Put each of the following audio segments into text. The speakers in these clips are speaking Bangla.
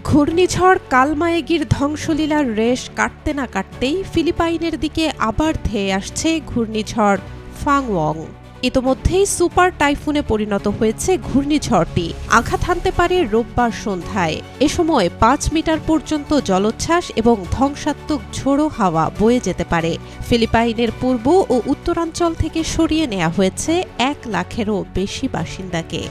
ঘূর্ণিঝড় কালমায়েগির ধ্বংসলীলার রেশ কাটতে না কাটতেই ফিলিপাইনের দিকে আবার ধেয়ে আসছে ঘূর্ণিঝড় ফাংওয়ং। ইতোমধ্যেই সুপার টাইফুনে পরিণত হয়েছে ঘূর্ণিঝড়টি। আঘাত হানতে পারে রোববার সন্ধ্যায়। এ সময় ৫ মিটার পর্যন্ত জলোচ্ছ্বাস এবং ধ্বংসাত্মক ঝোড়ো হাওয়া বয়ে যেতে পারে। ফিলিপাইনের পূর্ব ও উত্তরাঞ্চল থেকে সরিয়ে নেওয়া হয়েছে ১ লাখেরও বেশি বাসিন্দাকে।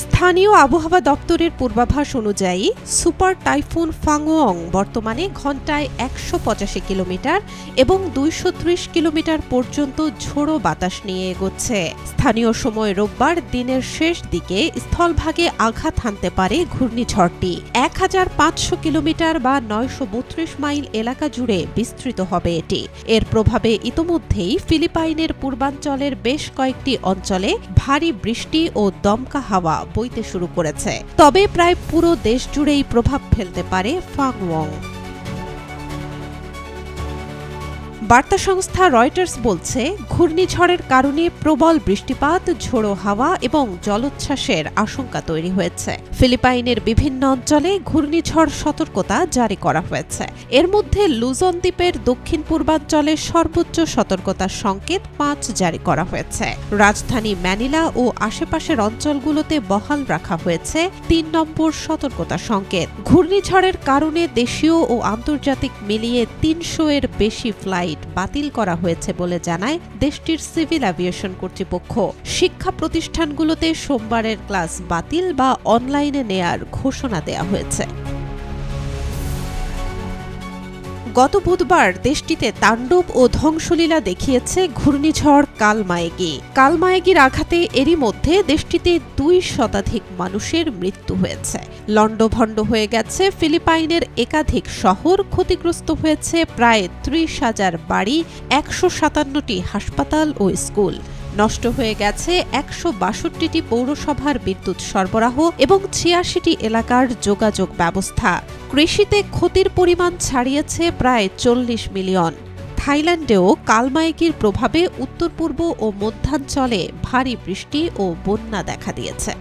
স্থানীয় আবহাওয়া দপ্তরের পূর্বাভাস অনুযায়ী সুপার টাইফুন ফাংওয়ং বর্তমানে ঘণ্টায় ১৮৫ কিলোমিটার এবং ২৩০ কিলোমিটার পর্যন্ত ঝোড়ো বাতাস নিয়ে এগোচ্ছে। স্থানীয় সময় রোববার দিনের শেষ দিকে স্থলভাগে আঘাত হানতে পারে ঘূর্ণিঝড়টি। ১৫০০ কিলোমিটার বা ৯৩২ মাইল এলাকা জুড়ে বিস্তৃত হবে এটি। এর প্রভাবে ইতোমধ্যেই ফিলিপাইনের পূর্বাঞ্চলের বেশ কয়েকটি অঞ্চলে ভারী বৃষ্টি ও দমকা হাওয়া বইতে শুরু করেছে। তবে প্রায় পুরো দেশ জুড়েই প্রভাব ফেলতে পারে ফাংওয়ং। বার্তা সংস্থা রয়টার্স বলছে, ঘূর্ণিঝড়ের কারণে প্রবল বৃষ্টিপাত, ঝোড়ো হাওয়া এবং জলোচ্ছ্বাসের আশঙ্কা তৈরি হয়েছে। ফিলিপাইনের বিভিন্ন অঞ্চলে ঘূর্ণিঝড় সতর্কতা জারি করা হয়েছে। এর মধ্যে লুজন দ্বীপের দক্ষিণ পূর্বাঞ্চলে সর্বোচ্চ সতর্কতার সংকেত ৫ জারি করা হয়েছে। রাজধানী ম্যানিলা ও আশেপাশের অঞ্চলগুলোতে বহাল রাখা হয়েছে ৩ নম্বর সতর্কতা সংকেত। ঘূর্ণিঝড়ের কারণে দেশীয় ও আন্তর্জাতিক মিলিয়ে ৩০০ এর বেশি ফ্লাইট বাতিল করা হয়েছে বলে জানায় দেশটির সিভিল এভিয়েশন কর্তৃপক্ষ। শিক্ষা প্রতিষ্ঠানগুলোতে সোমবারের ক্লাস বাতিল বা অনলাইনে নেয়ার ঘোষণা দেয়া হয়েছে। গত বুধবার দেশটিতে তাণ্ডব ও ধ্বংসলীলা দেখিয়েছে ঘূর্ণিঝড় কালমায়েগি। কালমায়েগির আঘাতে এরই মধ্যে দেশটিতে ২ শতাধিক মানুষের মৃত্যু হয়েছে। লণ্ডভণ্ড হয়ে গেছে ফিলিপাইনের একাধিক শহর, ক্ষতিগ্রস্ত হয়েছে প্রায় ৩০,০০০ বাড়ি, ১৫৭টি হাসপাতাল ও স্কুল। নষ্ট হয়ে গেছে ১৬২টি পৌরসভার বিদ্যুৎ সরবরাহ এবং ৮৬টি এলাকার যোগাযোগ ব্যবস্থা। কৃষিতে ক্ষতির পরিমাণ ছাড়িয়েছে প্রায় ৪০ মিলিয়ন। থাইল্যান্ডেও কালমায়েগির প্রভাবে উত্তর পূর্ব ও মধ্যাঞ্চলে ভারী বৃষ্টি ও বন্যা দেখা দিয়েছে।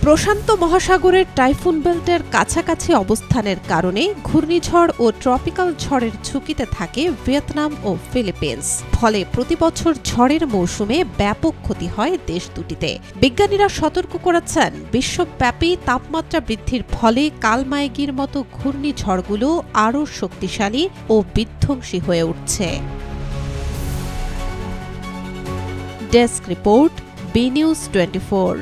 প্রশান্ত মহাসাগরের টাইফুন বেল্টের কাছাকাছি অবস্থানের কারণে ঘূর্ণিঝড় ও ট্রপিক্যাল ঝড়ের ঝুঁকিতে থাকে ভিয়েতনাম ও ফিলিপিন্স। ফলে প্রতিবছর ঝড়ের মৌসুমে ব্যাপক ক্ষতি হয় দেশ দুটিতে। বিজ্ঞানীরা সতর্ক করেছেন, বিশ্বব্যাপী তাপমাত্রা বৃদ্ধির ফলে কালমায়েগির মতো ঘূর্ণিঝড়গুলো আরও শক্তিশালী ও বিধ্বংসী হয়ে উঠছে। Desk report, B News 24।